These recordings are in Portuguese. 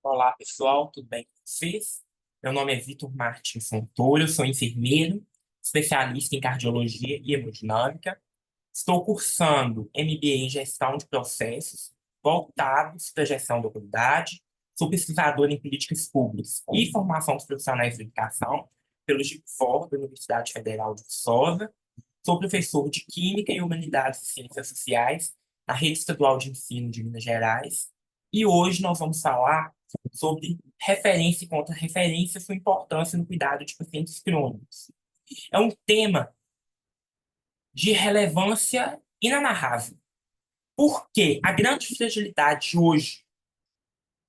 Olá, pessoal, tudo bem com vocês? Meu nome é Vitor Martins Fontoura, eu sou enfermeiro, especialista em cardiologia e hemodinâmica. Estou cursando MBA em Gestão de Processos, voltados para a gestão da qualidade. Sou pesquisador em políticas públicas e formação dos profissionais de educação pelo GIPFOR, da Universidade Federal de Viçosa. Sou professor de Química e Humanidades e Ciências Sociais na Rede Estadual de Ensino de Minas Gerais. E hoje nós vamos falar sobre referência e contra-referência, sua importância no cuidado de pacientes crônicos. É um tema de relevância inanarrável, porque a grande fragilidade hoje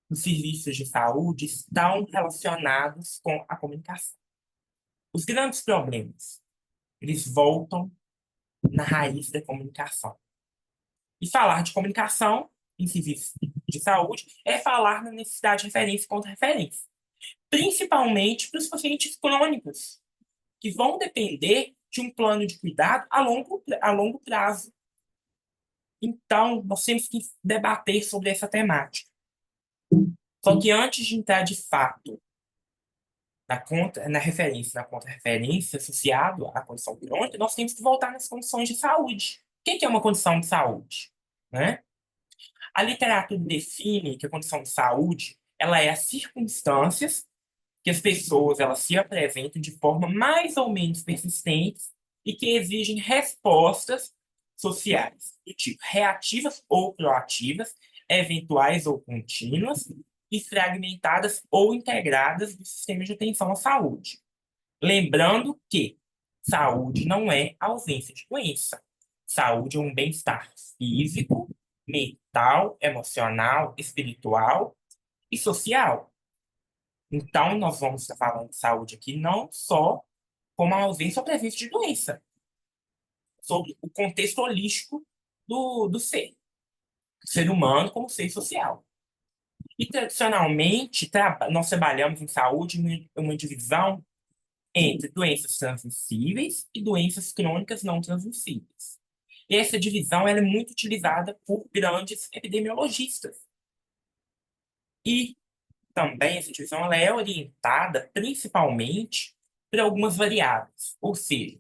nos serviços de saúde estão relacionados com a comunicação. Os grandes problemas, eles voltam na raiz da comunicação. E falar de comunicação em serviços de saúde é falar na necessidade de referência e contra-referência, principalmente para os pacientes crônicos, que vão depender de um plano de cuidado a longo prazo. Então, nós temos que debater sobre essa temática. Só que antes de entrar de fato na referência, na contra-referência associado à condição crônica, nós temos que voltar nas condições de saúde. O que é uma condição de saúde? Né? A literatura define que a condição de saúde ela é as circunstâncias que as pessoas elas se apresentam de forma mais ou menos persistente e que exigem respostas sociais, do tipo reativas ou proativas, eventuais ou contínuas, e fragmentadas ou integradas do sistema de atenção à saúde. Lembrando que saúde não é ausência de doença. Saúde é um bem-estar físico, mental, emocional, espiritual e social. Então, nós vamos estar falando de saúde aqui não só como a ausência ou presença de doença, sobre o contexto holístico do ser humano como ser social. E, tradicionalmente, nós trabalhamos em saúde em uma divisão entre doenças transmissíveis e doenças crônicas não transmissíveis. E essa divisão ela é muito utilizada por grandes epidemiologistas. E também essa divisão ela é orientada principalmente por algumas variáveis, ou seja,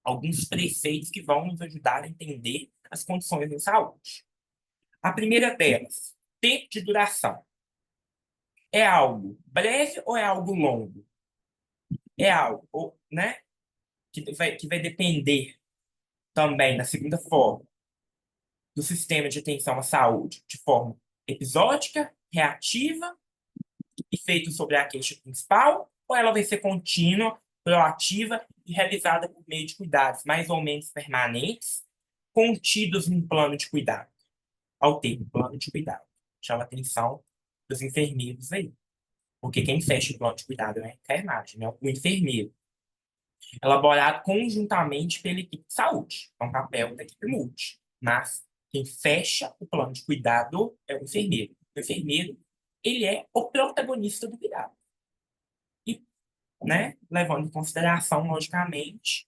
alguns preceitos que vão nos ajudar a entender as condições de saúde. A primeira delas, tempo de duração. É algo breve ou é algo longo? É algo, né, que vai depender também, na segunda forma, do sistema de atenção à saúde, de forma episódica, reativa e feito sobre a queixa principal, ou ela vai ser contínua, proativa e realizada por meio de cuidados mais ou menos permanentes, contidos num plano de cuidado. Ao termo plano de cuidado, chama a atenção dos enfermeiros aí. Porque quem fecha o plano de cuidado é a enfermagem, né? O enfermeiro. Elaborado conjuntamente pela equipe de saúde. É um papel da equipe multi. Mas quem fecha o plano de cuidado é o enfermeiro. O enfermeiro, ele é o protagonista do cuidado. E, né, levando em consideração, logicamente,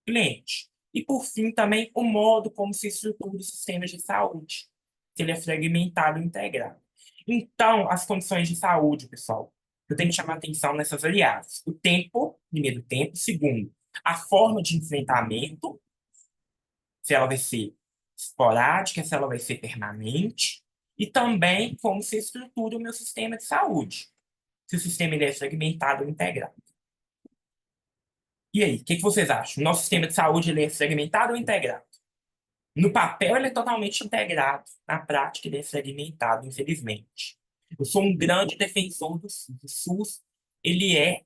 o cliente. E, por fim, também o modo como se estrutura os sistemas de saúde. Se ele é fragmentado ou integrado. Então, as condições de saúde, pessoal, eu tenho que chamar atenção nessas variáveis. O tempo, primeiro tempo. Segundo, a forma de enfrentamento, se ela vai ser esporádica, se ela vai ser permanente. E também como se estrutura o meu sistema de saúde. Se o sistema ele é fragmentado ou integrado. E aí, o que vocês acham? O nosso sistema de saúde ele é segmentado ou integrado? No papel, ele é totalmente integrado. Na prática, ele é fragmentado, infelizmente. Eu sou um grande defensor do SUS. O SUS, ele é,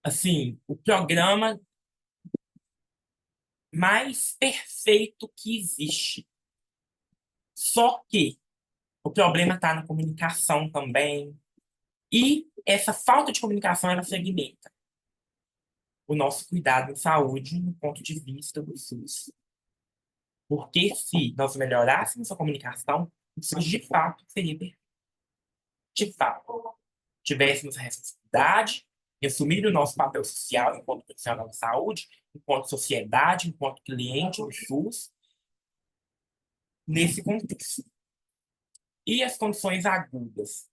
assim, o programa mais perfeito que existe. Só que o problema está na comunicação também. E essa falta de comunicação, ela fragmenta o nosso cuidado em saúde no ponto de vista do SUS. Porque se nós melhorássemos a comunicação, isso de fato seria perfeito. De fato, tivéssemos a responsabilidade de assumir o nosso papel social enquanto profissional de saúde, enquanto sociedade, enquanto cliente do SUS, nesse contexto. E as condições agudas?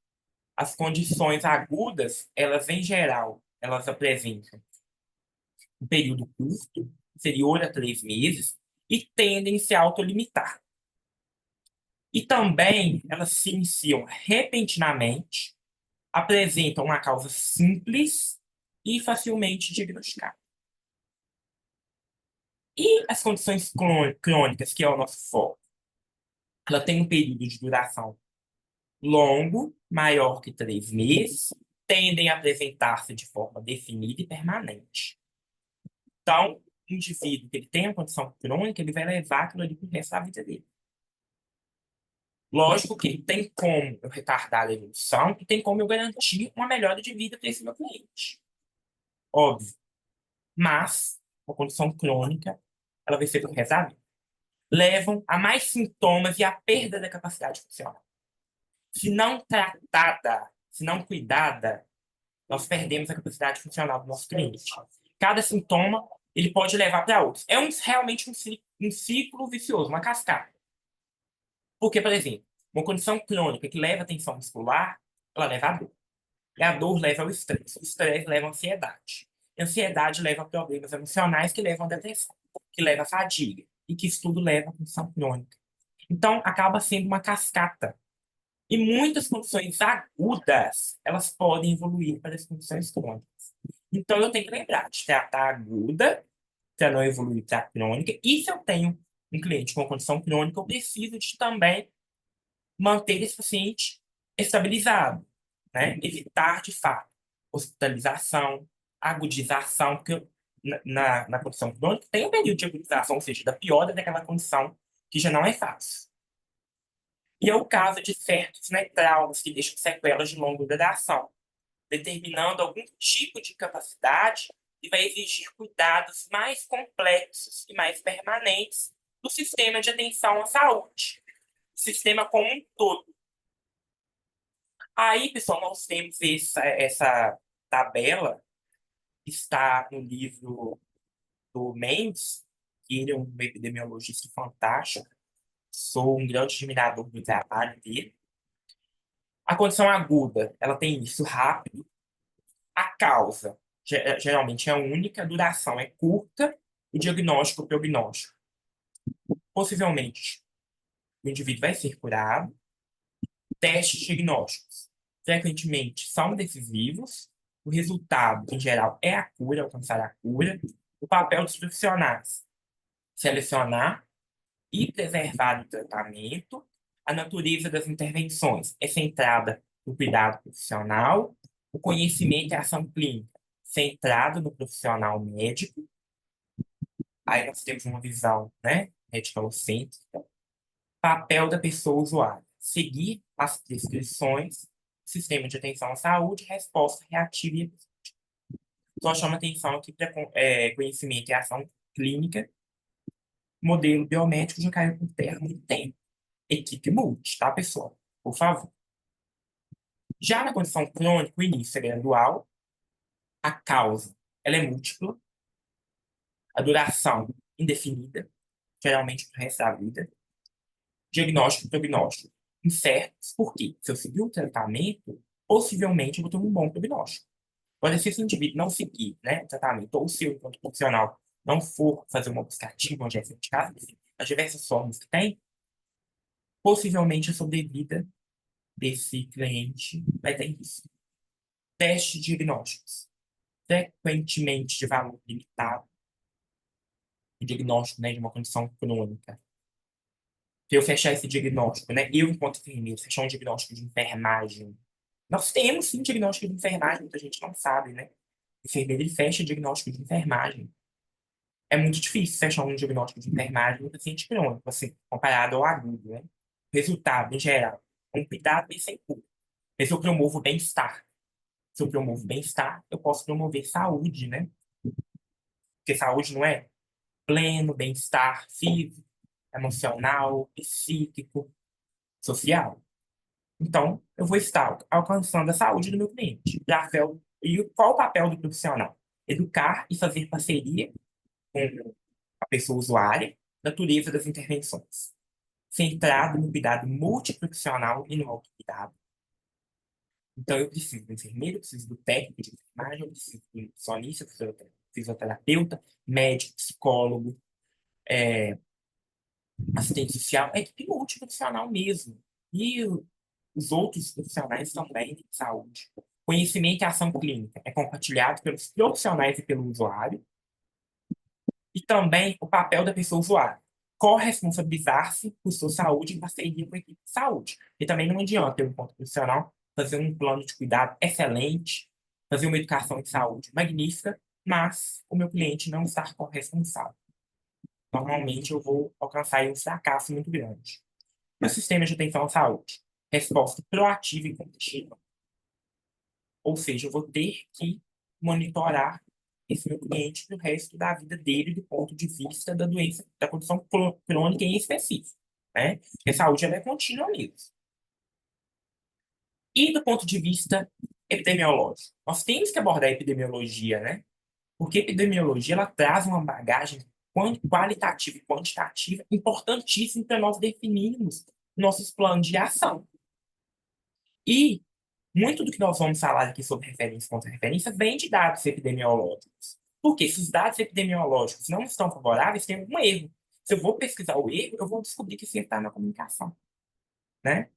As condições agudas, elas, em geral, elas apresentam um período curto, inferior a 3 meses, e tendem a se autolimitar. E também elas se iniciam repentinamente, apresentam uma causa simples e facilmente diagnosticável. E as condições crônicas, que é o nosso foco, ela tem um período de duração longo, maior que 3 meses, tendem a apresentar-se de forma definida e permanente. Então, o indivíduo que ele tem a condição crônica, ele vai levar aquilo ali para o resto da vida dele. Lógico que tem como eu retardar a evolução e tem como eu garantir uma melhora de vida para esse meu cliente. Óbvio. Mas, a condição crônica, ela vai ser pro resto da vida. Levam a mais sintomas e a perda da capacidade funcional. Se não tratada, se não cuidada, nós perdemos a capacidade funcional do nosso cliente. Cada sintoma, ele pode levar para outros. É realmente um ciclo vicioso, uma cascata. Porque, por exemplo, uma condição crônica que leva a tensão muscular, ela leva a dor. E a dor leva ao estresse. O estresse leva à ansiedade. E a ansiedade leva a problemas emocionais que levam à depressão, que leva à fadiga. E que isso tudo leva à condição crônica. Então, acaba sendo uma cascata. E muitas condições agudas, elas podem evoluir para as condições crônicas. Então, eu tenho que lembrar de tratar a aguda para não evoluir para a crônica. E se eu tenho um cliente com condição crônica, eu preciso de também manter esse paciente estabilizado, né? Evitar, de fato, hospitalização, agudização, porque na condição crônica tem um período de agudização, ou seja, da piora daquela condição que já não é fácil. E é o caso de certos, né, traumas que deixam sequelas de longa duração, determinando algum tipo de incapacidade e vai exigir cuidados mais complexos e mais permanentes do sistema de atenção à saúde, sistema como um todo. Aí, pessoal, nós temos essa tabela que está no livro do Mendes, que ele é um epidemiologista fantástico. Sou um grande admirador do trabalho dele. A condição aguda, ela tem início rápido. A causa, geralmente é única, a duração é curta, o diagnóstico, o prognóstico. Possivelmente, o indivíduo vai ser curado. Testes diagnósticos frequentemente são decisivos. O resultado, em geral, é a cura, alcançar a cura. O papel dos profissionais: selecionar e preservar o tratamento. A natureza das intervenções é centrada no cuidado profissional. O conhecimento e a ação clínica, centrado no profissional médico. Aí nós temos uma visão, né, médico-cêntrica. Papel da pessoa usuária: seguir as prescrições, sistema de atenção à saúde, resposta reativa e eficiente. Só chama atenção aqui para conhecimento e ação clínica. Modelo biomédico já caiu por terra há muito tempo. Equipe multi, tá, pessoal? Por favor. Já na condição crônica, o início é gradual, a causa ela é múltipla, a duração indefinida, geralmente para o resto da vida. Diagnóstico e prognóstico incertos, porque se eu seguir o tratamento, possivelmente eu vou ter um bom prognóstico. Agora, se esse indivíduo não seguir, né, o tratamento, ou se eu, enquanto profissional, não for fazer uma busca ativa, onde é eficaz, enfim, as diversas formas que tem, possivelmente a sobrevida desse cliente vai ter risco. Testes diagnósticos, frequentemente de valor limitado, o diagnóstico, né, de uma condição crônica. Se eu fechar esse diagnóstico, né, eu, enquanto enfermeiro, fechar um diagnóstico de enfermagem. Nós temos, sim, diagnóstico de enfermagem, muita gente não sabe, né? O enfermeiro, ele fecha diagnóstico de enfermagem. É muito difícil fechar um diagnóstico de enfermagem no paciente crônico, assim, comparado ao agudo, né? Resultado, em geral, um cuidado e sem culpa. Mas se eu promovo bem-estar, se eu promovo bem-estar, eu posso promover saúde, né? Porque saúde não é pleno bem-estar físico, emocional, psíquico, social. Então, eu vou estar alcançando a saúde do meu cliente. E qual o papel do profissional? Educar e fazer parceria com a pessoa usuária, natureza das intervenções. Centrado no cuidado multiprofissional e no autocuidado. Então, eu preciso do enfermeiro, eu preciso do técnico de enfermagem, eu preciso do nutricionista, fisioterapeuta, médico, psicólogo, assistente social, é equipe multiprofissional mesmo. E os outros profissionais também de saúde. Conhecimento e ação clínica é compartilhado pelos profissionais e pelo usuário, e também o papel da pessoa usuária. Corresponsabilizar-se por sua saúde em parceria com a equipe de saúde. E também não adianta eu, enquanto profissional, fazer um plano de cuidado excelente, fazer uma educação de saúde magnífica, mas o meu cliente não estar corresponsável. Normalmente eu vou alcançar aí um fracasso muito grande. No sistema de atenção à saúde, resposta proativa e contínua. Ou seja, eu vou ter que monitorar esse meu cliente pro resto da vida dele do ponto de vista da doença, da condição crônica em específico, né? Porque a saúde ela é contínua mesmo. E do ponto de vista epidemiológico, nós temos que abordar a epidemiologia, né? Porque a epidemiologia ela traz uma bagagem qualitativa e quantitativa importantíssima para nós definirmos nossos planos de ação. E muito do que nós vamos falar aqui sobre referência e contra-referência vem de dados epidemiológicos. Porque se os dados epidemiológicos não estão favoráveis, tem algum erro. Se eu vou pesquisar o erro, eu vou descobrir que esse erro está na comunicação, né?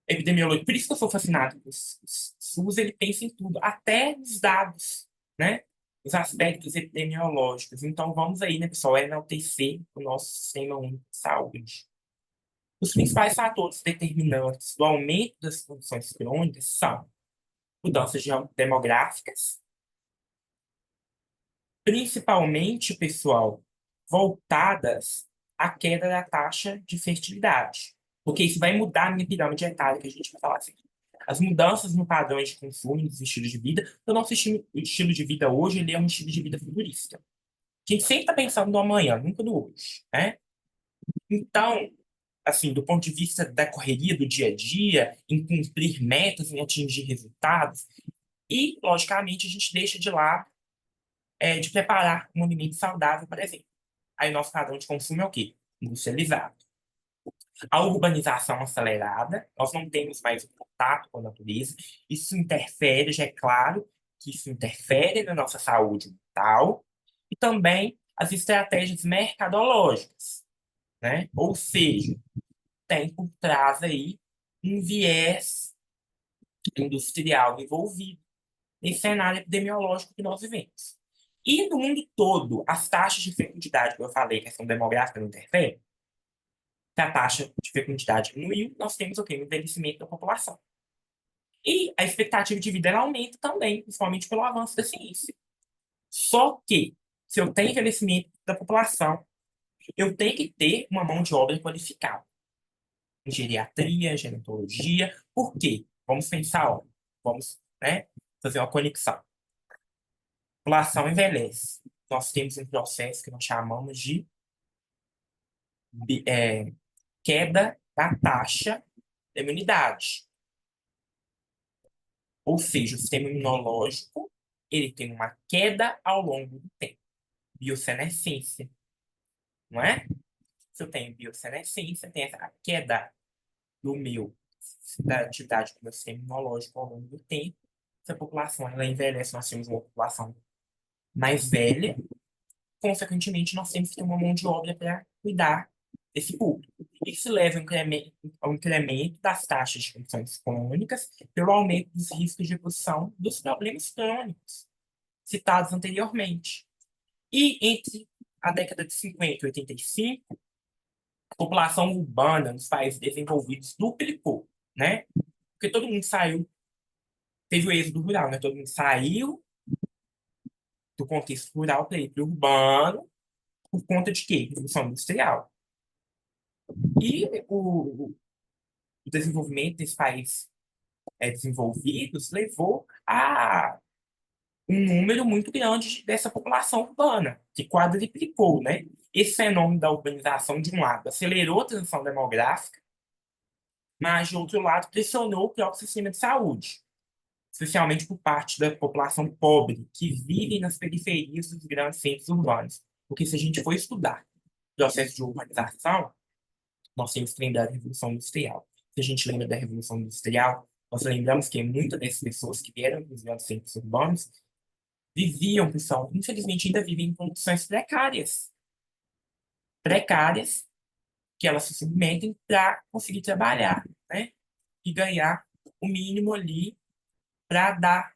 Epidemiologia, por isso que eu sou fascinado com o SUS, ele pensa em tudo, até nos dados, né? Os aspectos epidemiológicos. Então, vamos aí, né, pessoal, enaltecer o nosso sistema único de saúde. Os principais fatores determinantes do aumento das condições crônicas são mudanças demográficas, principalmente, pessoal, voltadas à queda da taxa de fertilidade. Porque isso vai mudar a minha pirâmide etária, que a gente vai falar assim. As mudanças no padrão de consumo e nos estilos de vida. O nosso estilo de vida hoje, ele é um estilo de vida futurista. A gente sempre está pensando no amanhã, nunca no hoje, né? Então, assim, do ponto de vista da correria do dia a dia, em cumprir metas, em atingir resultados, e, logicamente, a gente deixa de lado de preparar um alimento saudável, por exemplo. Aí, nosso padrão de consumo é o quê? Industrializado. A urbanização acelerada, nós não temos mais o contato com a natureza, isso interfere, já é claro que isso interfere na nossa saúde mental, e também as estratégias mercadológicas, né? Ou seja, tem por trás aí um viés industrial envolvido nesse cenário epidemiológico que nós vivemos. E no mundo todo, as taxas de fecundidade, que eu falei, questão demográfica não interfere, se a taxa de fecundidade diminuiu, nós temos o quê? O envelhecimento da população. E a expectativa de vida ela aumenta também, principalmente pelo avanço da ciência. Só que, se eu tenho envelhecimento da população, eu tenho que ter uma mão de obra qualificada. Em geriatria, gerontologia. Por quê? Vamos pensar, ó, vamos, né, fazer uma conexão. A população envelhece. Nós temos um processo que nós chamamos de queda da taxa da imunidade. Ou seja, o sistema imunológico ele tem uma queda ao longo do tempo. Biossenescência, não é? Se eu tenho biossenescência, tem essa queda da atividade do meu sistema imunológico ao longo do tempo. Se a população ela envelhece, nós temos uma população mais velha, consequentemente, nós temos que ter uma mão de obra para cuidar desse público. Isso leva ao incremento das taxas de condições crônicas pelo aumento dos riscos de evolução dos problemas crônicos citados anteriormente. E entre a década de 50 e 85, a população urbana nos países desenvolvidos duplicou, né? Porque todo mundo saiu, teve o êxodo rural, né? Todo mundo saiu do contexto rural para ir para o urbano por conta de quê? Revolução industrial. E o desenvolvimento desses países desenvolvidos levou a um número muito grande dessa população urbana, que quadriplicou, né? Esse fenômeno da urbanização, de um lado, acelerou a transição demográfica, mas, de outro lado, pressionou o próprio sistema de saúde, especialmente por parte da população pobre, que vive nas periferias dos grandes centros urbanos. Porque se a gente for estudar o processo de urbanização, nós temos que lembrar da Revolução Industrial. Se a gente lembra da Revolução Industrial, nós lembramos que muitas dessas pessoas que vieram dos grandes centros urbanos viviam, pessoal, infelizmente ainda vivem em condições precárias. Precárias que elas se submetem para conseguir trabalhar, né? E ganhar o mínimo ali para dar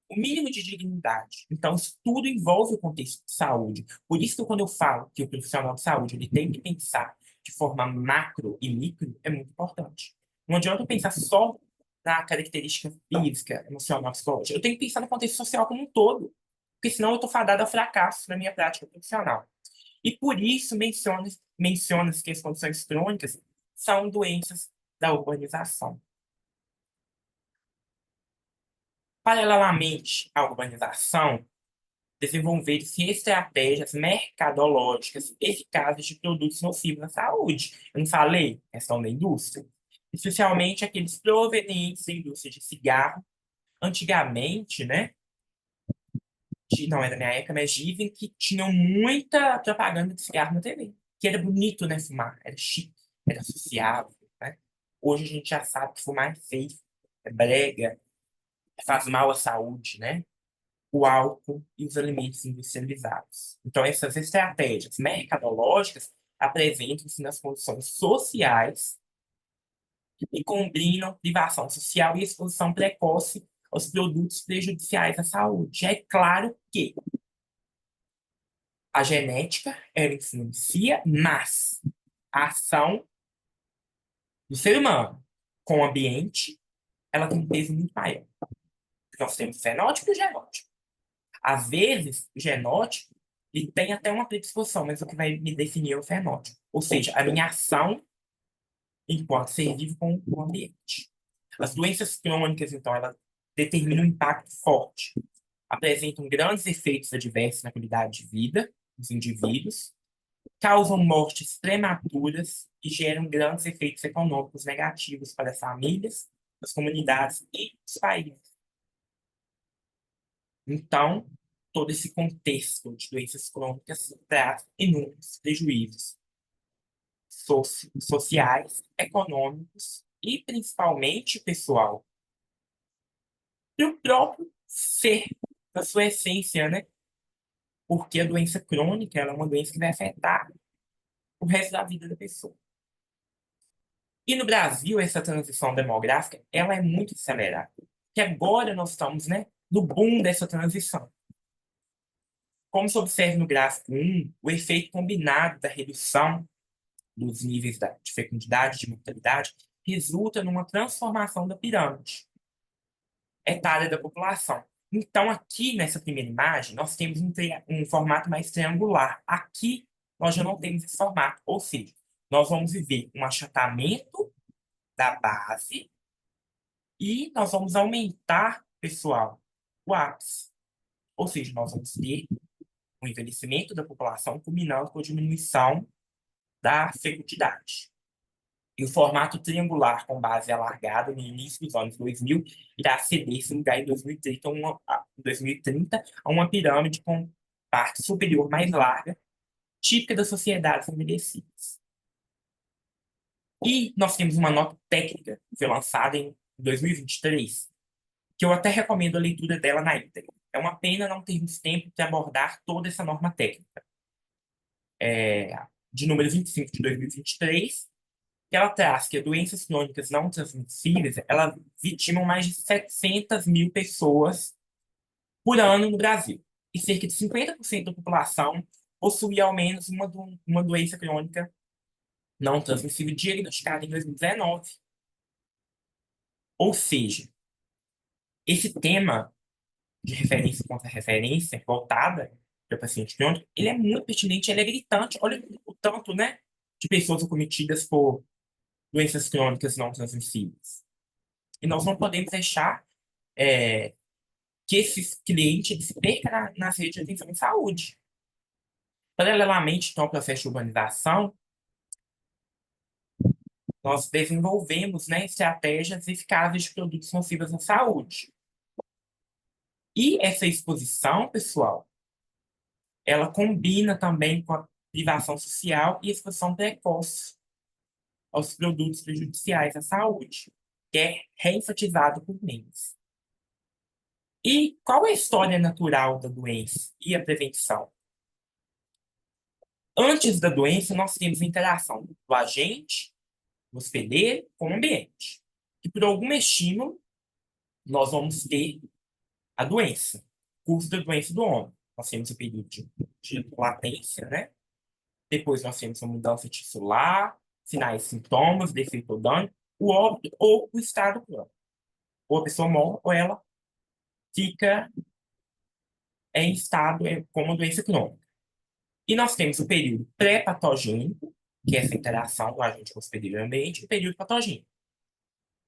o mínimo de dignidade. Então, isso tudo envolve o contexto de saúde. Por isso que quando eu falo que o profissional de saúde ele tem que pensar de forma macro e micro, é muito importante. Não adianta eu pensar só na característica física, emocional, psicológica. Eu tenho que pensar no contexto social como um todo, porque senão eu estou fadado ao fracasso na minha prática profissional. E por isso menciona que as condições crônicas são doenças da urbanização. Paralelamente à urbanização, desenvolver-se estratégias mercadológicas eficazes de produtos nocivos à saúde. Eu não falei? Questão da indústria. Especialmente aqueles provenientes da indústria de cigarro. Antigamente, né? Não é da minha época, mas dizem que tinham muita propaganda de cigarro na TV. Que era bonito, né? Fumar. Era chique, era sociável, né? Hoje a gente já sabe que fumar é feio, é brega, faz mal à saúde, né? O álcool e os alimentos industrializados. Então, essas estratégias mercadológicas apresentam-se nas condições sociais e combinam privação social e exposição precoce aos produtos prejudiciais à saúde. É claro que a genética, ela influencia, mas a ação do ser humano com o ambiente, ela tem um peso muito maior. Nós temos fenótipo e genótipo. Às vezes, o genótipo ele tem até uma predisposição, mas o que vai me definir é o fenótipo. Ou seja, a minha ação enquanto ser vivo com o ambiente. As doenças crônicas, então, elas determinam um impacto forte. Apresentam grandes efeitos adversos na qualidade de vida dos indivíduos, causam mortes prematuras e geram grandes efeitos econômicos negativos para as famílias, as comunidades e os países. Então, todo esse contexto de doenças crônicas traz inúmeros prejuízos sociais, econômicos e, principalmente, pessoal, para o próprio ser, na sua essência, né? Porque a doença crônica ela é uma doença que vai afetar o resto da vida da pessoa. E no Brasil, essa transição demográfica ela é muito acelerada. Que agora nós estamos, né, no boom dessa transição. Como se observa no gráfico 1, o efeito combinado da redução dos níveis de fecundidade, de mortalidade, resulta numa transformação da pirâmide etária da população. Então, aqui nessa primeira imagem, nós temos um formato mais triangular. Aqui, nós já não temos esse formato. Ou seja, nós vamos viver um achatamento da base e nós vamos aumentar, pessoal, o ápice. Ou seja, nós vamos ter um envelhecimento da população culminando com a diminuição da fecundidade. E o formato triangular com base alargada no início dos anos 2000 irá ceder esse lugar em 2030 a uma pirâmide com parte superior mais larga, típica das sociedades envelhecidas. E nós temos uma nota técnica que foi lançada em 2023, que eu até recomendo a leitura dela na íntegra. É uma pena não termos tempo de abordar toda essa norma técnica. De número 25 de 2023, que ela traz que as doenças crônicas não transmissíveis, elas vitimam mais de 700 mil pessoas por ano no Brasil. E cerca de 50% da população possui ao menos uma doença crônica não transmissível diagnosticada em 2019. Ou seja, esse tema de referência contra referência voltada para o paciente crônico, ele é muito pertinente, ele é gritante. Olha o tanto, né, de pessoas acometidas por doenças crônicas não transmissíveis. E nós não podemos deixar que esse cliente ele se perca nas redes de atenção em saúde. Paralelamente, então, ao processo de urbanização, nós desenvolvemos, né, estratégias eficazes de produtos nocivos à saúde. E essa exposição, pessoal, ela combina também com a privação social e exposição precoce aos produtos prejudiciais à saúde, que é reenfatizado por Mendes. E qual é a história natural da doença e a prevenção? Antes da doença, nós temos a interação do agente, do hospedeiro, com o ambiente. E por algum estímulo, nós vamos ter a doença, curso da doença do homem. Nós temos o período de latência, né? Depois nós temos a mudança tissular, sinais e sintomas, defeito ou dano, o óbito ou o estado crônico. Ou a pessoa morre ou ela fica em estado como doença crônica. E nós temos o período pré-patogênico, que é essa interação do agente com o hospedeiro e o ambiente, e o período patogênico.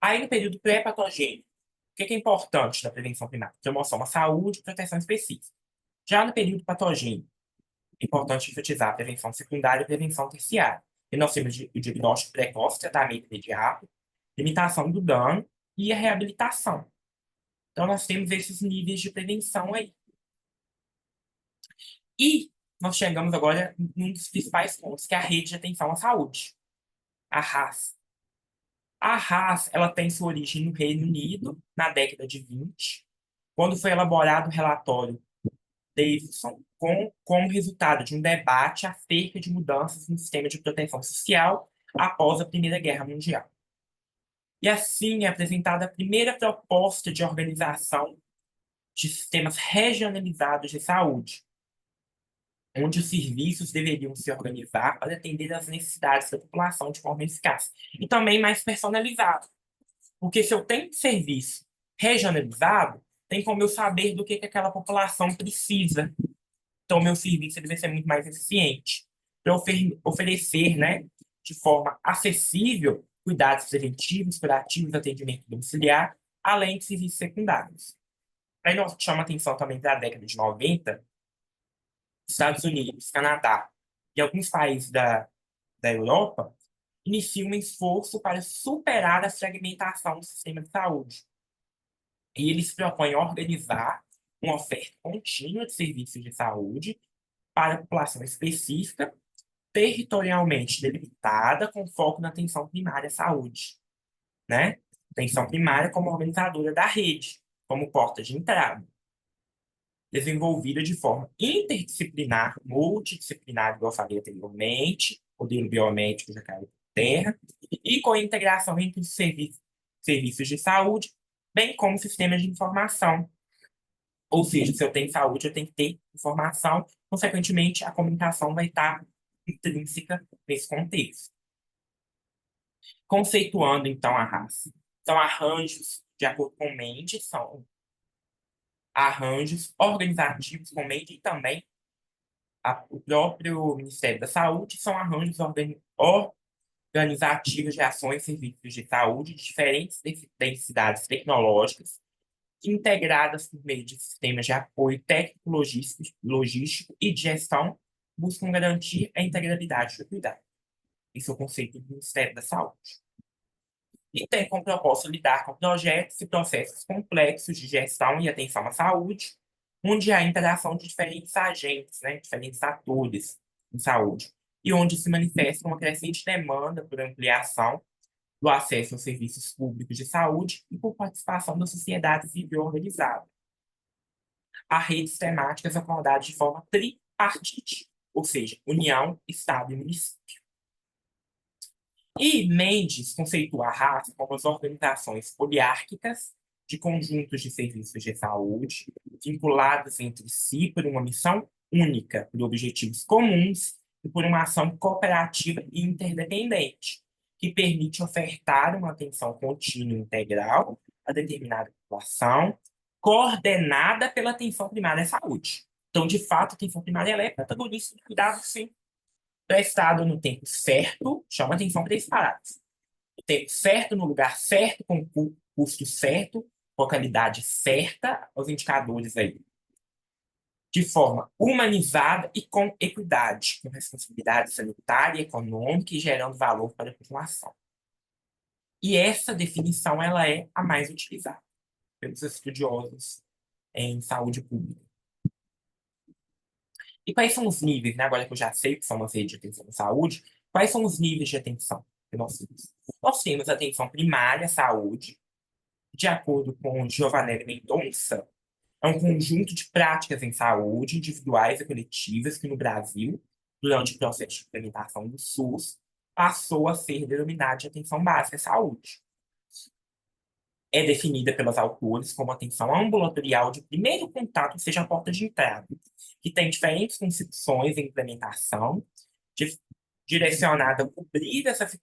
Aí, no período pré-patogênico, o que é importante na prevenção primária? Promoção à saúde e proteção específica. Já no período patogênico, é importante enfatizar a prevenção secundária e a prevenção terciária. E nós temos o diagnóstico precoce, tratamento imediato, limitação do dano e a reabilitação. Então, nós temos esses níveis de prevenção aí. E nós chegamos agora num dos principais pontos, que é a rede de atenção à saúde, a RAS. A RAS, ela tem sua origem no Reino Unido, na década de 20, quando foi elaborado o relatório Davidson como resultado de um debate acerca de mudanças no sistema de proteção social após a Primeira Guerra Mundial. E assim é apresentada a primeira proposta de organização de sistemas regionalizados de saúde, onde os serviços deveriam se organizar para atender às necessidades da população de forma eficaz e também mais personalizado. Porque se eu tenho serviço regionalizado, tem como eu saber do que aquela população precisa. Então, meu serviço deve ser muito mais eficiente para oferecer, né, de forma acessível, cuidados preventivos, curativos, atendimento domiciliar, além de serviços secundários. Aí nós chamamos a atenção também para a década de 90, Estados Unidos, Canadá e alguns países da Europa iniciam um esforço para superar a fragmentação do sistema de saúde. E eles propõem organizar uma oferta contínua de serviços de saúde para a população específica, territorialmente delimitada, com foco na atenção primária à saúde, né? Atenção primária como organizadora da rede, como porta de entrada, desenvolvida de forma interdisciplinar, multidisciplinar, igual eu falei anteriormente, modelo biomédico já caiu por terra, e com integração entre os serviços de saúde, bem como sistemas de informação. Ou seja, se eu tenho saúde, eu tenho que ter informação, consequentemente, a comunicação vai estar intrínseca nesse contexto. Conceituando, então, a raça. São arranjos, de acordo com Mendes, são arranjos organizativos com Mendes e também o próprio Ministério da Saúde, são arranjos organizativos de ações e serviços de saúde de diferentes densidades tecnológicas, integradas por meio de sistemas de apoio técnico, logístico e de gestão, buscam garantir a integralidade do cuidado. Esse é o conceito do Ministério da Saúde. E tem como propósito lidar com projetos e processos complexos de gestão e atenção à saúde, onde há interação de diferentes agentes, né, diferentes atores em saúde, e onde se manifesta uma crescente demanda por ampliação do acesso aos serviços públicos de saúde e por participação da sociedade civil organizada. Há redes temáticas acordadas de forma tripartite, ou seja, União, Estado e município. E Mendes conceitua a raça como as organizações poliárquicas de conjuntos de serviços de saúde, vinculados entre si por uma missão única, por objetivos comuns e por uma ação cooperativa e interdependente, que permite ofertar uma atenção contínua e integral a determinada população, coordenada pela atenção primária à saúde. Então, de fato, a atenção primária ela é protagonista do cuidado, sim, prestado no tempo certo, chama atenção para esses parágrafos. No tempo certo, no lugar certo, com o custo certo, com a qualidade certa, os indicadores aí. De forma humanizada e com equidade, com responsabilidade sanitária, econômica e gerando valor para a população. E essa definição ela é a mais utilizada pelos estudiosos em saúde pública. E quais são os níveis, né? Agora que eu já sei que são as redes de atenção à saúde, quais são os níveis de atenção? que nós temos atenção primária à saúde, de acordo com Giovanelli Mendonça, é um conjunto de práticas em saúde, individuais e coletivas, que no Brasil, durante o processo de implementação do SUS, passou a ser denominada de atenção básica à saúde. É definida pelos autores como atenção ambulatorial de primeiro contato, ou seja, a porta de entrada, que tem diferentes concepções e implementação, di- direcionada a cobrir essas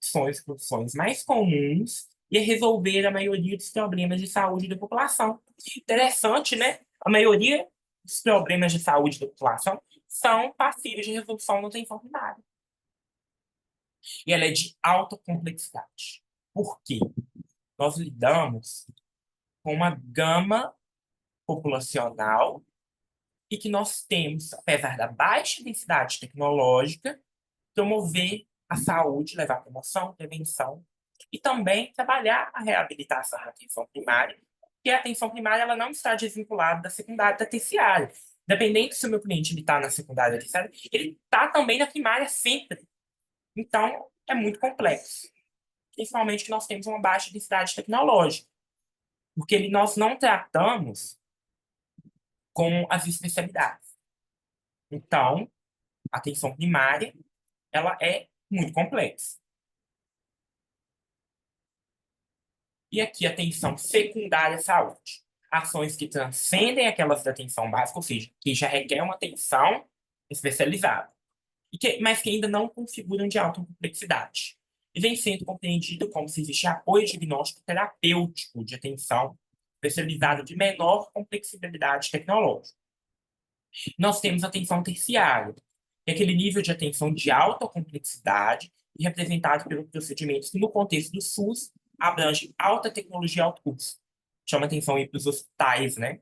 funções mais comuns e a resolver a maioria dos problemas de saúde da população. Interessante, né? A maioria dos problemas de saúde da população são passíveis de resolução na atenção primária. E ela é de alta complexidade. Por quê? Nós lidamos com uma gama populacional e que nós temos, apesar da baixa densidade tecnológica, promover a saúde, levar promoção, prevenção e também trabalhar a reabilitação da atenção primária, porque a atenção primária ela não está desvinculada da secundária e da terciária. Independente se o meu cliente está na secundária ou terciária, ele está também na primária sempre. Então, é muito complexo. Principalmente que nós temos uma baixa densidade tecnológica, porque nós não tratamos com as especialidades. Então, a atenção primária, ela é muito complexa. E aqui, atenção secundária à saúde. Ações que transcendem aquelas da atenção básica, ou seja, que já requer uma atenção especializada, mas que ainda não configuram de alta complexidade. E vem sendo compreendido como se existe apoio diagnóstico terapêutico de atenção especializada de menor complexidade tecnológica. Nós temos atenção terciária, que é aquele nível de atenção de alta complexidade e representado pelos procedimentos que, no contexto do SUS, abrange alta tecnologia e alto custo. Chama atenção aí para os hospitais, né?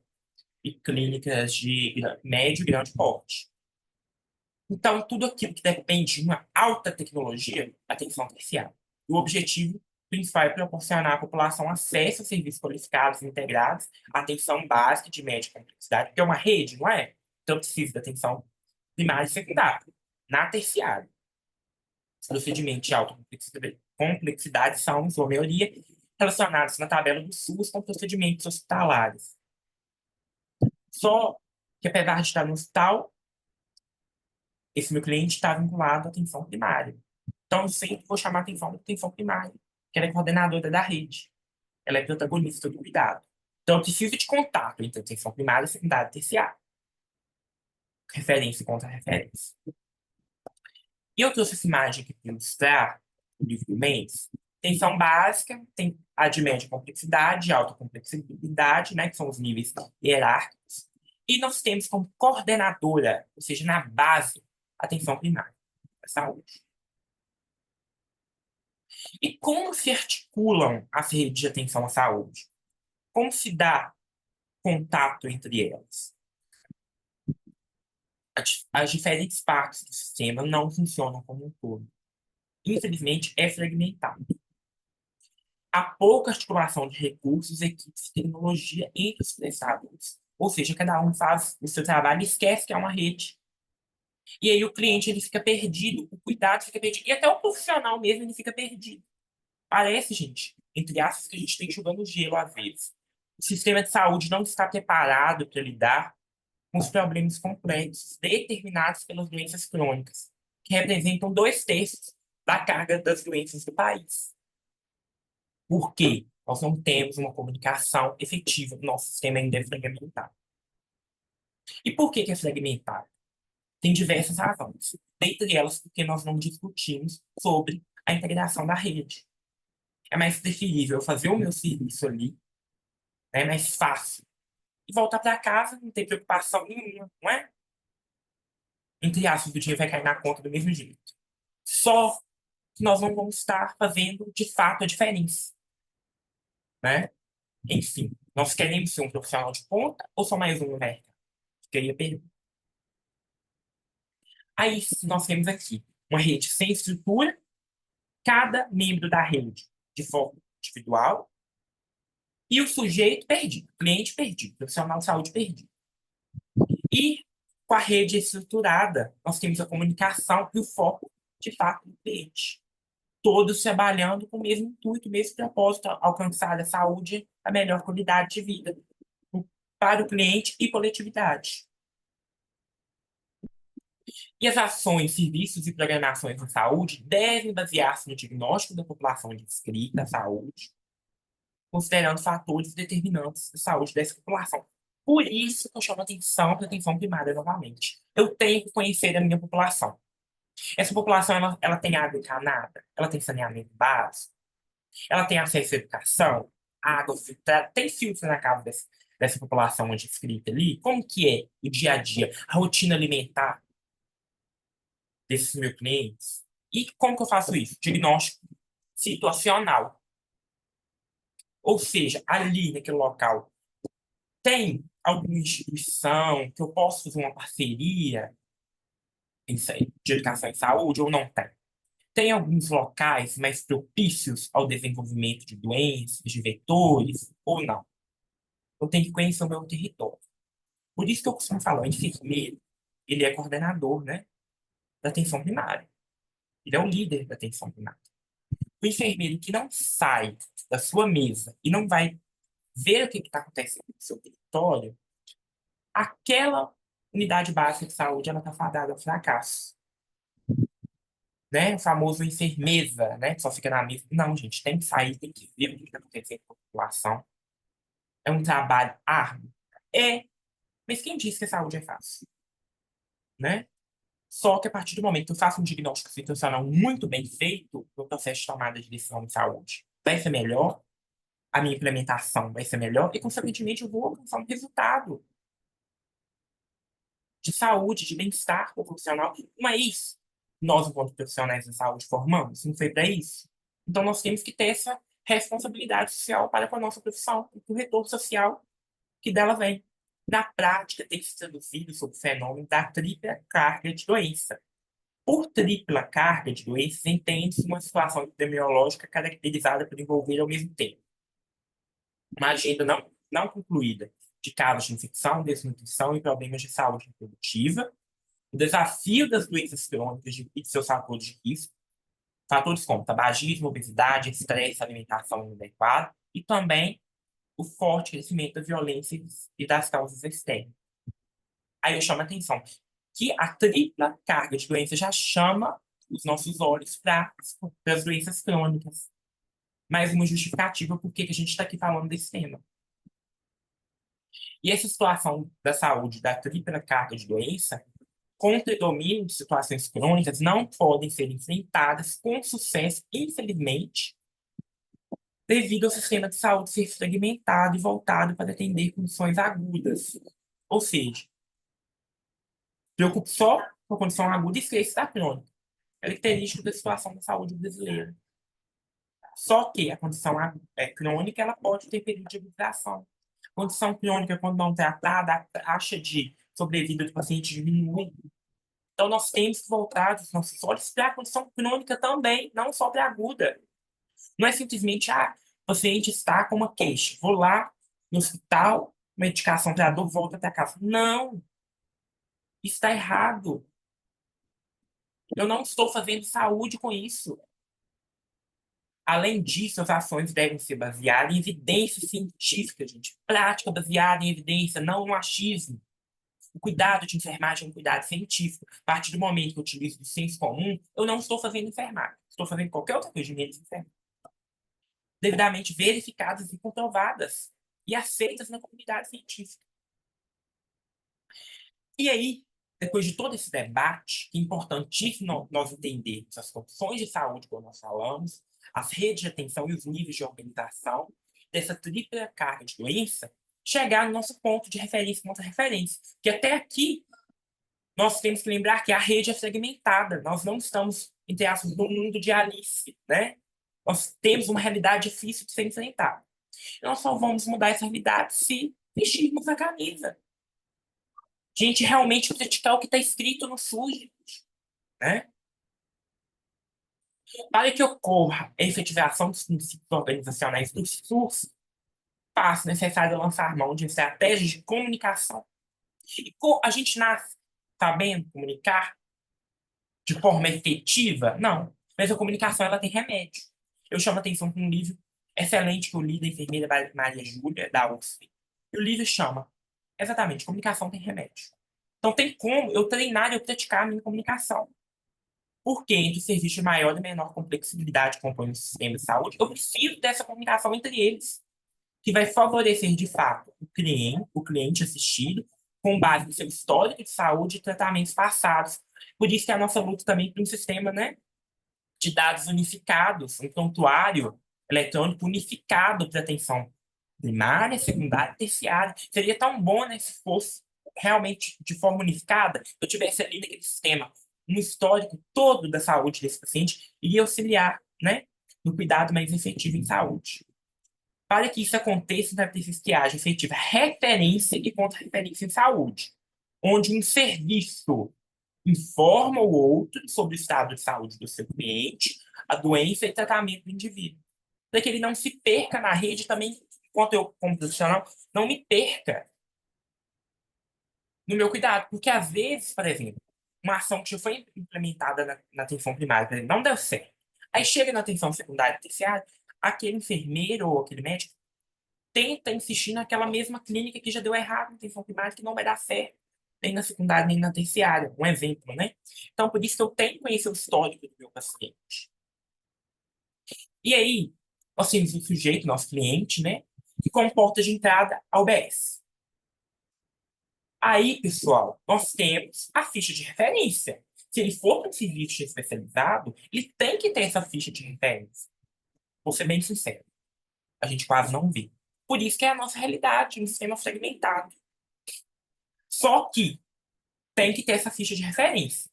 E clínicas de médio e grande porte. Então, tudo aquilo que depende de uma alta tecnologia, atenção terciária. O objetivo principal é proporcionar à população acesso a serviços qualificados e integrados, atenção básica de média complexidade, porque é uma rede, não é? Então, precisa de atenção primária e secundária. Na terciária, os procedimentos de alta complexidade são, em sua maioria, relacionados na tabela do SUS com procedimentos hospitalares. Só que, apesar de estar no hospital, esse meu cliente está vinculado à atenção primária. Então, eu sempre vou chamar a atenção da atenção primária, que ela é coordenadora da rede. Ela é protagonista do cuidado. Então, eu preciso de contato entre atenção primária, secundária e terciária. Referência e contra-referência. E eu trouxe essa imagem aqui para ilustrar o livro do Mendes. Tensão básica, tem a de média complexidade, alta complexidade, né, que são os níveis hierárquicos. E nós temos como coordenadora, ou seja, na base, a atenção primária, a saúde. E como se articulam as redes de atenção à saúde? Como se dá contato entre elas? As diferentes partes do sistema não funcionam como um todo. Infelizmente, é fragmentado. Há pouca articulação de recursos, equipes e tecnologia entre os prestadores. Ou seja, cada um faz o seu trabalho e esquece que é uma rede. E aí o cliente ele fica perdido, o cuidado fica perdido, e até o profissional mesmo ele fica perdido. Parece, gente, entre aspas, que a gente tem jogando gelo às vezes. O sistema de saúde não está preparado para lidar com os problemas complexos determinados pelas doenças crônicas, que representam 2/3 da carga das doenças do país. Por quê? Nós não temos uma comunicação efetiva, o nosso sistema ainda é fragmentado. E por que é fragmentado? Tem diversas razões. Dentre elas, porque nós não discutimos sobre a integração da rede. É mais preferível eu fazer o meu serviço ali, é mais fácil. E voltar para casa, não ter preocupação nenhuma, não é? Entre aspas, o dinheiro vai cair na conta do mesmo jeito. Só que nós não vamos estar fazendo, de fato, a diferença, né? Enfim, nós queremos ser um profissional de ponta ou só mais um no mercado? Queria perguntar. Aí, nós temos aqui uma rede sem estrutura, cada membro da rede de forma individual e o sujeito perdido, cliente perdido, profissional de saúde perdido. E com a rede estruturada, nós temos a comunicação e o foco, de fato, do cliente. todos trabalhando com o mesmo intuito, o mesmo propósito, alcançar a saúde, a melhor qualidade de vida para o cliente e coletividade. E as ações, serviços e programações em saúde devem basear-se no diagnóstico da população inscrita à saúde, considerando fatores determinantes da saúde dessa população. Por isso que eu chamo atenção para a atenção primária novamente. Eu tenho que conhecer a minha população. Essa população, ela tem água encanada? Ela tem saneamento básico? Ela tem acesso à educação? Água filtrada? Tem filtro na casa dessa população onde inscrita ali? Como que é o dia a dia, a rotina alimentar desses meus clientes? E como que eu faço isso? Diagnóstico situacional. Ou seja, ali naquele local, tem alguma instituição que eu posso fazer uma parceria de educação em saúde ou não tem? Tem alguns locais mais propícios ao desenvolvimento de doenças, de vetores, ou não? Eu tenho que conhecer o meu território. Por isso que eu costumo falar, o enfermeiro, ele é coordenador, né, da atenção primária. Ele é o líder da atenção primária. O enfermeiro que não sai da sua mesa e não vai ver o que está acontecendo no seu território, aquela unidade básica de saúde, ela está fadada ao fracasso. Né? O famoso enfermeza, né? Que só fica na mesa. Não, gente, tem que sair, tem que ver o que está acontecendo com a população. É um trabalho árduo. É, mas quem disse que a saúde é fácil? Né? Só que a partir do momento que eu faço um diagnóstico situacional muito bem feito, o processo de tomada de decisão de saúde vai ser melhor, a minha implementação vai ser melhor e, consequentemente, eu vou alcançar um resultado de saúde, de bem-estar profissional. Não é isso. Nós, enquanto profissionais da saúde, formamos, não foi para isso. Então, nós temos que ter essa responsabilidade social para com a nossa profissão e com o retorno social que dela vem. Na prática, tem que ser traduzido sobre o fenômeno da tripla carga de doença. Por tripla carga de doenças, entende-se uma situação epidemiológica caracterizada por envolver ao mesmo tempo uma agenda não concluída de casos de infecção, desnutrição e problemas de saúde reprodutiva, o desafio das doenças crônicas e de seus fatores de risco, fatores como tabagismo, obesidade, estresse, alimentação inadequada, e também o forte crescimento da violência e das causas externas. Aí eu chamo a atenção que a tripla carga de doenças já chama os nossos olhos para as doenças crônicas. Mais uma justificativa por que a gente está aqui falando desse tema. E essa situação da saúde, da tripla carga de doença, com o predomínio de situações crônicas, não podem ser enfrentadas com sucesso, infelizmente, devido ao sistema de saúde ser fragmentado e voltado para atender condições agudas. Ou seja, preocupe só com a condição aguda e esqueça da crônica. Característico da situação da saúde brasileira. Só que a condição crônica ela pode ter período de agudização. Condição crônica, quando não tratada, a taxa de sobrevida do paciente diminui. Então, nós temos que voltar os nossos olhos para a condição crônica também, não só para a aguda. Não é simplesmente, o paciente está com uma queixa, vou lá no hospital, medicação para a dor, volta para casa. Não, isso está errado. Eu não estou fazendo saúde com isso. Além disso, as ações devem ser baseadas em evidência científica, gente. Prática baseada em evidência, não no achismo. O cuidado de enfermagem é um cuidado científico. A partir do momento que eu utilizo do senso comum, eu não estou fazendo enfermagem. Estou fazendo qualquer outra coisa de menos enfermagem. Devidamente verificadas e comprovadas e aceitas na comunidade científica. E aí, depois de todo esse debate, é importantíssimo nós entendermos as condições de saúde, como nós falamos, as redes de atenção e os níveis de organização dessa tripla carga de doença, chegar no nosso ponto de referência e contra-referência. Que até aqui, nós temos que lembrar que a rede é segmentada. Nós não estamos, entre aspas, no mundo de Alice, né? Nós temos uma realidade difícil de ser enfrentada. Nós só vamos mudar essa realidade se vestirmos a camisa. A gente realmente praticar o que está escrito no SUS, né? Para que ocorra a efetivação dos princípios organizacionais do SUS, faz necessário lançar mão de estratégias de comunicação. E a gente nasce sabendo comunicar de forma efetiva? Não. Mas a comunicação, ela tem remédio. Eu chamo a atenção para um livro excelente que eu li da enfermeira Maria Júlia, da USP. E o livro chama, exatamente, Comunicação tem Remédio. Então tem como eu treinar e eu praticar a minha comunicação. Porque entre os serviços de maior e menor complexidade que compõem o sistema de saúde, eu preciso dessa comunicação entre eles, que vai favorecer, de fato, o cliente assistido, com base no seu histórico de saúde e tratamentos passados. Por isso que a nossa luta também para um sistema, né, de dados unificados, um prontuário eletrônico unificado para atenção primária, secundária e terciária. Seria tão bom, né, se fosse realmente de forma unificada, eu tivesse ali naquele sistema um histórico todo da saúde desse paciente e auxiliar, né, no cuidado mais efetivo em saúde. Para que isso aconteça, é preciso que haja efetiva referência e contra-referência em saúde, onde um serviço informa o outro sobre o estado de saúde do seu cliente, a doença e tratamento do indivíduo. Para que ele não se perca na rede também, enquanto eu, como profissional, não me perca no meu cuidado. Porque, às vezes, por exemplo, uma ação que já foi implementada na atenção primária, por exemplo, não deu certo. Aí chega na atenção secundária e terciária, aquele enfermeiro ou aquele médico tenta insistir naquela mesma clínica que já deu errado na atenção primária, que não vai dar certo, nem na secundária, nem na terciária. Um exemplo, né? Então, por isso que eu tenho que conhecer o histórico do meu paciente. E aí, nós temos o sujeito, nosso cliente, né? Que comporta de entrada a UBS. Aí, pessoal, nós temos a ficha de referência. Se ele for para um serviço especializado, ele tem que ter essa ficha de referência. Vou ser bem sincero, a gente quase não vê. Por isso que é a nossa realidade, um sistema fragmentado. Só que tem que ter essa ficha de referência.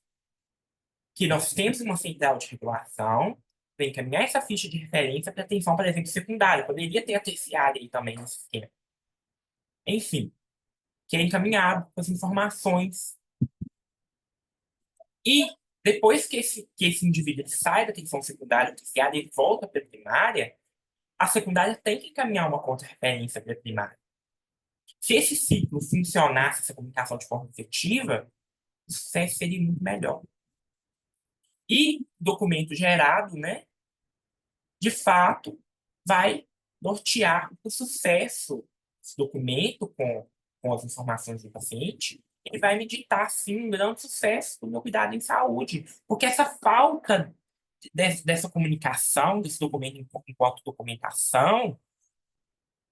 Que nós temos uma central de regulação, para encaminhar essa ficha de referência para atenção, por exemplo, secundária. Poderia ter a terciária aí também no sistema. Enfim, que é encaminhado com as informações. E depois que esse indivíduo sai da atenção secundária, terciária, e volta para a primária, a secundária tem que encaminhar uma contra-referência para a primária. Se esse ciclo funcionasse, essa comunicação de forma efetiva, o sucesso seria muito melhor. E documento gerado, né, de fato, vai nortear o sucesso desse documento com as informações do paciente. Ele vai me ditar, sim, um grande sucesso do meu cuidado em saúde. Porque essa falta dessa comunicação, desse documento enquanto documentação,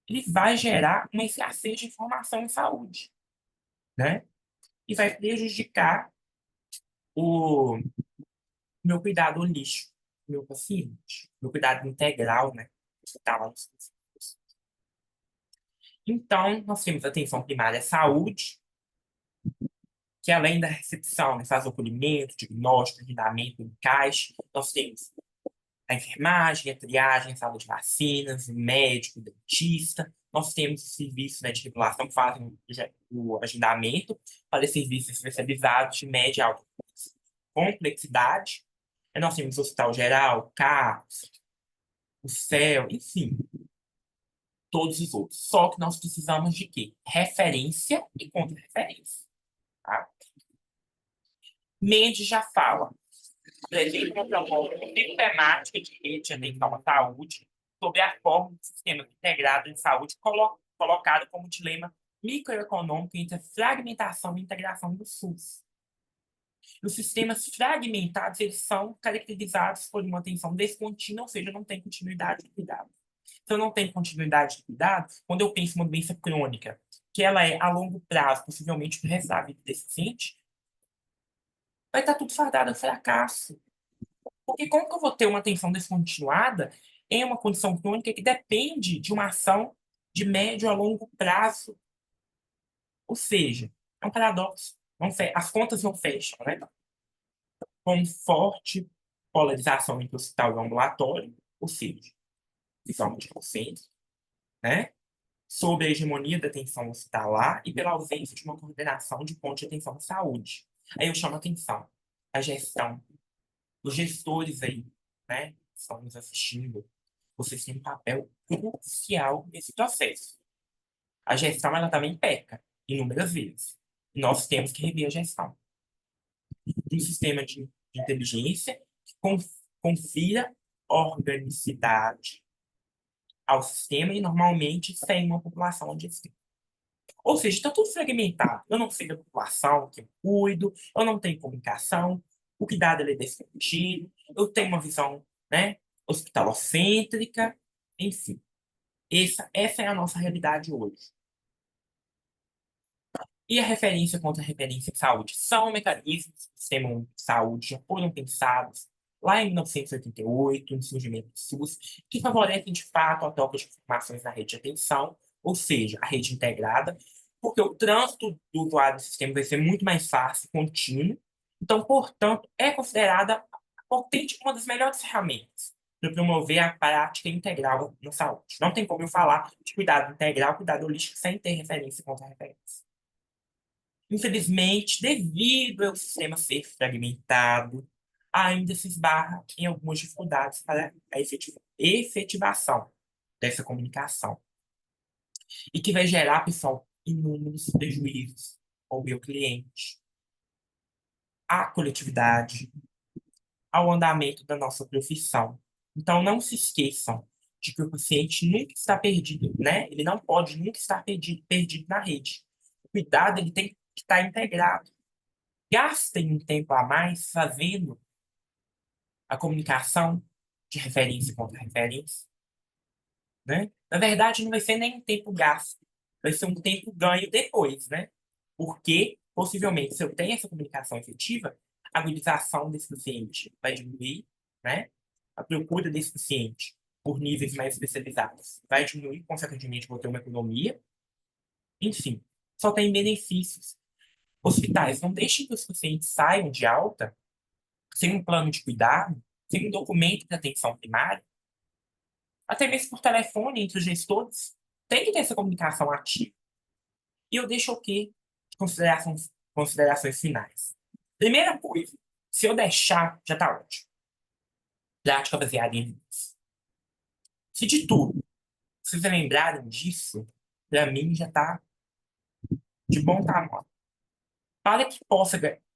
ele vai gerar uma escassez de informação em saúde, né? E vai prejudicar o meu cuidado holístico, do meu paciente, meu cuidado integral, né? Que está lá nos princípios. Então, nós temos atenção primária à saúde, que além da recepção, né, faz o acolhimento, diagnóstico, agendamento, encaixe. Nós temos a enfermagem, a triagem, a sala de vacinas, o médico, o dentista. Nós temos o serviço, né, de regulação que fazem o agendamento para serviços especializados de média e alta complexidade. Aí nós temos o Hospital Geral, CAPS, o CEL, enfim, todos os outros. Só que nós precisamos de quê? Referência e contra-referência. Tá? Mendes já fala. Presente uma proposta sistemática de rede de atenção à saúde sobre a forma do sistema integrado de saúde colocado como dilema microeconômico entre a fragmentação e a integração do SUS. Os sistemas fragmentados, eles são caracterizados por uma atenção descontínua, ou seja, não tem continuidade de cuidado. Se eu não tenho continuidade de cuidado, quando eu penso em uma doença crônica, que ela é a longo prazo, possivelmente pro resto da vida deficiente, vai estar tudo fadado ao fracasso. Porque como que eu vou ter uma atenção descontinuada em uma condição crônica que depende de uma ação de médio a longo prazo? Ou seja, é um paradoxo. As contas não fecham, né? Com forte polarização entre hospital e ambulatório, ou seja, visão de consenso, né? Sobre a hegemonia da atenção hospitalar e pela ausência de uma coordenação de ponto de atenção à saúde. Aí eu chamo a atenção, a gestão, os gestores aí, né, que estão nos assistindo, vocês têm um papel crucial nesse processo. A gestão, ela também peca, inúmeras vezes. Nós temos que rever a gestão. Um sistema de inteligência que confira organicidade ao sistema e normalmente sem uma população adjacente. Ou seja, está tudo fragmentado. Eu não sei da população que eu cuido, eu não tenho comunicação, o cuidado ele é descontínuo, eu tenho uma visão, né, hospitalocêntrica, enfim. Essa é a nossa realidade hoje. E a referência contra a referência em saúde são mecanismos do sistema único de saúde já foram pensados lá em 1988, no surgimento do SUS, que favorecem de fato a troca de informações na rede de atenção, ou seja, a rede integrada, porque o trânsito do usuário do sistema vai ser muito mais fácil, contínuo. Então, portanto, é considerada potente uma das melhores ferramentas para promover a prática integral na saúde. Não tem como eu falar de cuidado integral, cuidado holístico, sem ter referência contra referência. Infelizmente, devido ao sistema ser fragmentado, ainda se esbarra em algumas dificuldades para a efetivação dessa comunicação. E que vai gerar, pessoal, inúmeros prejuízos ao meu cliente, à coletividade, ao andamento da nossa profissão. Então, não se esqueçam de que o paciente nunca está perdido, né? Ele não pode nunca estar perdido na rede. O cuidado, ele tem que estar integrado. Gastem um tempo a mais fazendo a comunicação de referência contra referência, né? Na verdade, não vai ser nem um tempo gasto, vai ser um tempo ganho depois, né? Porque, possivelmente, se eu tenho essa comunicação efetiva, a mobilização desse paciente vai diminuir, né? A procura desse paciente por níveis mais especializados vai diminuir, consequentemente, vou ter uma economia. Enfim, só tem benefícios. Hospitais, não deixem que os pacientes saiam de alta sem um plano de cuidado, sem um documento de atenção primária, até mesmo por telefone entre os gestores, tem que ter essa comunicação ativa. E eu deixo o quê? Considerações finais. Primeira coisa, se eu deixar, já está ótimo. Prática baseada em evidências. Se de tudo, vocês lembrarem disso, para mim já está de bom tamanho. Para que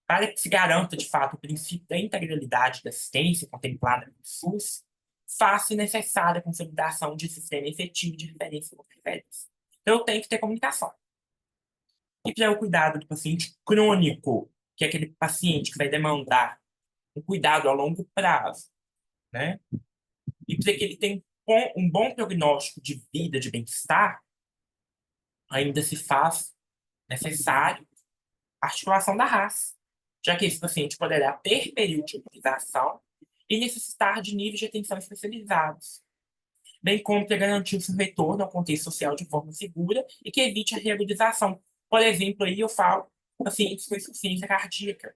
para que se garanta, de fato, o princípio da integralidade da assistência contemplada no SUS, faça necessária a consolidação de sistema efetivo de referência com referência. Então, eu tenho que ter comunicação. E para o cuidado do paciente crônico, que é aquele paciente que vai demandar um cuidado a longo prazo, né? E para que ele tenha um bom prognóstico de vida, de bem-estar, ainda se faz necessário a articulação da raça, já que esse paciente poderá ter período de utilização e necessitar de níveis de atenção especializados, bem como para garantir o seu retorno ao contexto social de forma segura e que evite a reabilitação. Por exemplo, aí eu falo pacientes com insuficiência cardíaca.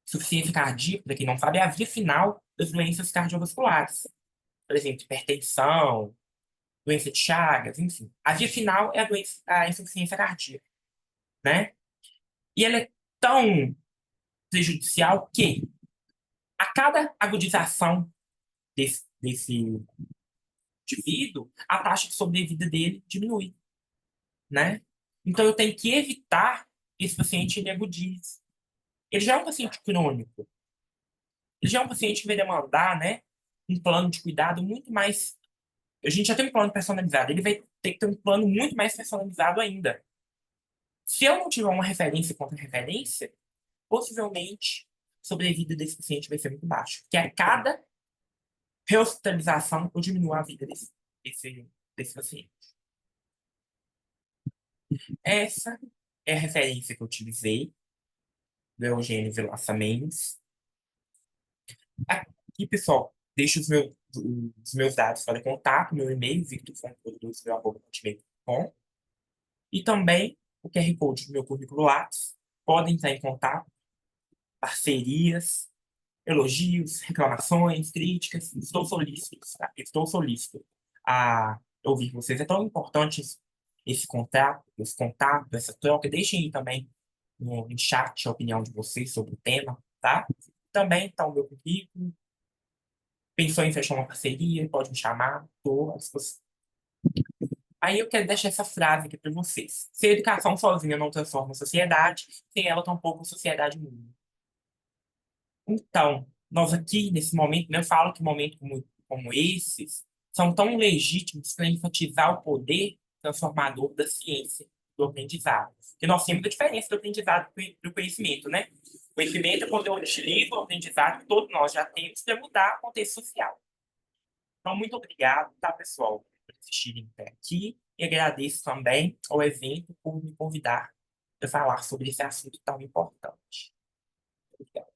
Insuficiência cardíaca, para quem não sabe, é a via final das doenças cardiovasculares. Por exemplo, hipertensão, doença de Chagas, enfim. A via final é a insuficiência cardíaca, né? E ela é tão prejudicial que, a cada agudização desse indivíduo, a taxa de sobrevida dele diminui, né? Então, eu tenho que evitar que esse paciente ele agudize. Ele já é um paciente crônico. Ele já é um paciente que vai demandar, né, um plano de cuidado muito mais. A gente já tem um plano personalizado. Ele vai ter que ter um plano muito mais personalizado ainda. Se eu não tiver uma referência contra referência, possivelmente a sobrevida desse paciente vai ser muito baixa. Porque a cada rehospitalização, eu diminuo a vida desse paciente. Essa é a referência que eu utilizei do Eugênio Vilaça Mendes. Aqui, pessoal, deixo os meus dados para contato, meu e-mail, victor.produz.com, e também o QR Code do meu currículo Lattes. Podem entrar em contato, parcerias, elogios, reclamações, críticas. Estou solícito, tá? Estou solícito a ouvir vocês. É tão importante esse contato, essa troca. Deixem aí também no chat a opinião de vocês sobre o tema, tá? Também está o meu currículo. Pensou em fechar uma parceria, pode me chamar, estou à disposição. Aí eu quero deixar essa frase aqui para vocês. Se a educação sozinha não transforma a sociedade, sem ela tampouco a sociedade muda. Então, Nós aqui, nesse momento, né, eu falo que momentos como esses são tão legítimos para enfatizar o poder transformador da ciência, do aprendizado. Porque nós temos a diferença do aprendizado para o conhecimento, né? O conhecimento é quando eu utilizo o aprendizado que todos nós já temos para mudar o contexto social. Então, muito obrigado, tá, pessoal, por assistirem até aqui. E agradeço também ao evento por me convidar para falar sobre esse assunto tão importante. Obrigado.